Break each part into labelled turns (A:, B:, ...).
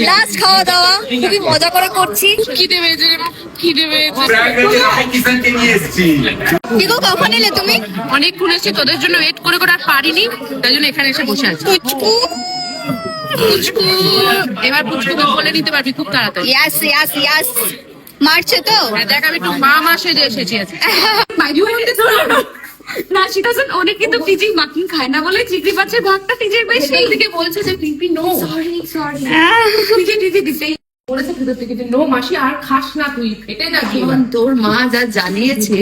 A: Last খাওয়া দাওয়া খুবই মজা করে করছি।
B: খিদে পেয়েছে, খিদে পেয়েছে।
A: কি গো, কখন এলে তুমি?
B: অনেকক্ষণ এসেছি, তোদের জন্য ওয়েট করে করে আর পারিনি, তাই জন্য এখানে এসে বসে আছি।
A: পুচকু
B: পুচকু, এবার পুচকুকে বলে নিতে পারবি খুব তাড়াতাড়ি।
A: ইয়াস ইয়াস ইয়াস, মারছে তো।
B: দেখ, আমি একটু মা সেজে এসেছি আজকে। না, she doesn't, অনেক কিন্তু টিচিং মাখন খায় না বলে চিকরি পাচ্ছে ভাগটা টিচের বেশি। এইদিকে বলছে যে পিপি নো, সরি টিচে দিতেই বলেছে ভিতর থেকে যে নো মাসি আর খাস না, তুই ফেটে যাবি।
C: তোর মা যা জ্বালিয়েছে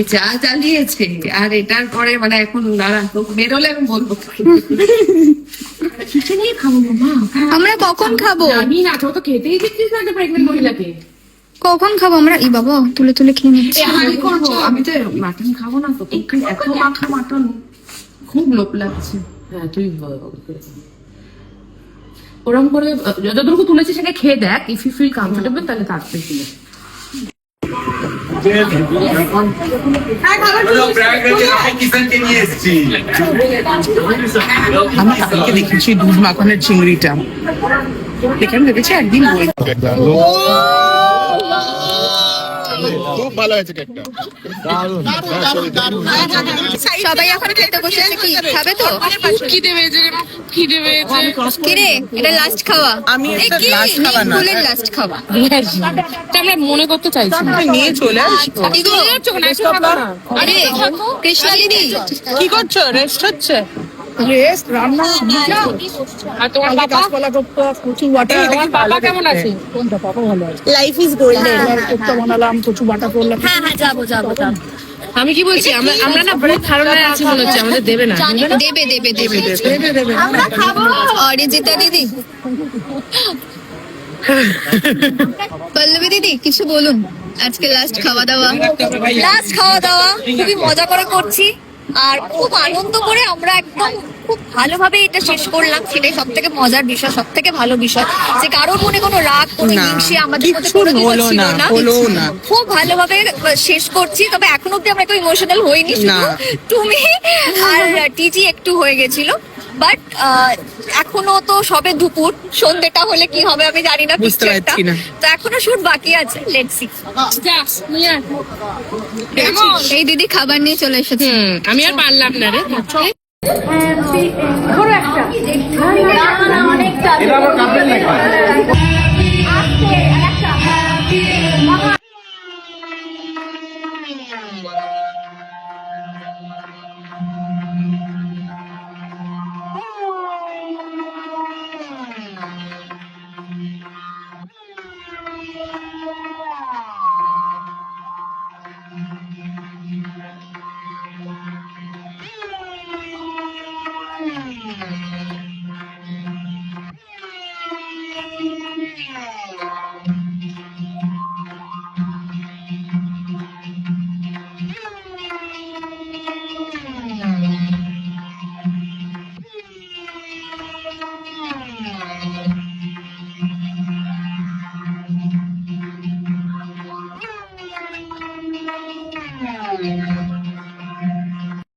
C: আর এটার পরে মানে এখন দাঁড়া, তো বেরোলে আমি বলবো
B: কিসে নিয়ে খাবো মা?
A: আমরা কখন খাবো?
B: জানি না, তো খেতেই দিচ্ছিস না প্রেগনেন্ট মহিলাকে।
A: কখন খাবো আমরা? এই বাবা, তুলে তুলে খেয়ে নিচ্ছি।
C: আমি করবো, আমি তো মাটন খাবো না, তো এত মাখা মাটন খুব লোভ লাগছে।
B: হ্যাঁ, তুই ওরকম করে যতটুকু তুলেছি সেটা খেয়ে দেখ, ইফ ইউ ফিল কমফোর্টেবল তাহলে তাড়াতাড়ি তুলে।
C: আমি কালকে দেখেছি দুধ মাখনের চিংড়িটা, দেখে আমি ভেবেছি একদিন
D: খুব ভালো হয়েছে কেকটা।
A: সবাই এখন খেতে বসেছে, কি খাবে তো?
B: খিদে পেয়েছে, খিদে পেয়েছে।
A: কিরে, এটা লাস্ট খাওয়া?
D: আমি
A: এই
D: এটা
A: কি?
D: last খাওয়া না।
A: ফুলের লাস্ট খাওয়া।
B: আমরা মনে করতে চাইছি না।
C: নিয়ে চলে আসবো।
A: কি গো? আরে কৃষ্ণা দিদি,
C: কি করছো? রেস্ট হচ্ছে? রেস্ট, রান্না,
B: আর তোমার পাপা,
C: কচু বাটা।
B: তোমার পাপা কেমন আছে?
C: কোনটা পাপা ভালো আছে?
A: Life is golden.
C: কোপ্তা বানালাম, কচু বাটা করলাম।
A: হ্যাঁ হ্যাঁ, যাবো যাবো যাবো।
B: আমি কি বলছি, আমরা না বহুত ধারণায় আছি মনে হচ্ছে আমাদের দেবে না।
A: দেবে দেবে দেবে
C: দেবে দেবে।
A: আমরা খাবো। অরিজিতা দিদি, পল্লবী দিদি, কিছু বলুন। আজকে লাস্ট খাওয়া দাওয়া, লাস্ট খাওয়া দাওয়া খুবই মজা করে করছি আর খুব আনন্দ করে আমরা একদম খুব ভালোভাবে এটা শেষ করলাম। সেটাই সব থেকে মজার বিষয়, সব থেকে ভালো বিষয় যে কারোর মনে কোনো রাগ, কোনো
C: না,
A: হিংসে আমাদের মধ্যে
C: কিচ্ছু
A: কোনোদিনও
C: হলো
A: ছিল
C: না,
A: না।
C: হলো না।
A: খুব ভালোভাবে শেষ করছি। তবে এখন অব্দি আমরা একটু ইমোশনাল হইনি, শুধু
C: না।
A: তুমি আর টিজি একটু হয়ে গেছিল। বাট এখনো তো সবে দুপুর, সন্ধ্যেটা হলে কি হবে আমি জানি না,
C: বুঝতে
A: কিছু একটা।
C: পারছি না।
A: তো এখনো শুট বাকি আছে, লেটস সি।
B: কেমন?
A: এই দিদি খাবার নিয়ে চলে এসেছে।
B: আমি আর পারলাম না রে।
D: এটা আমার কাপড় নাকি?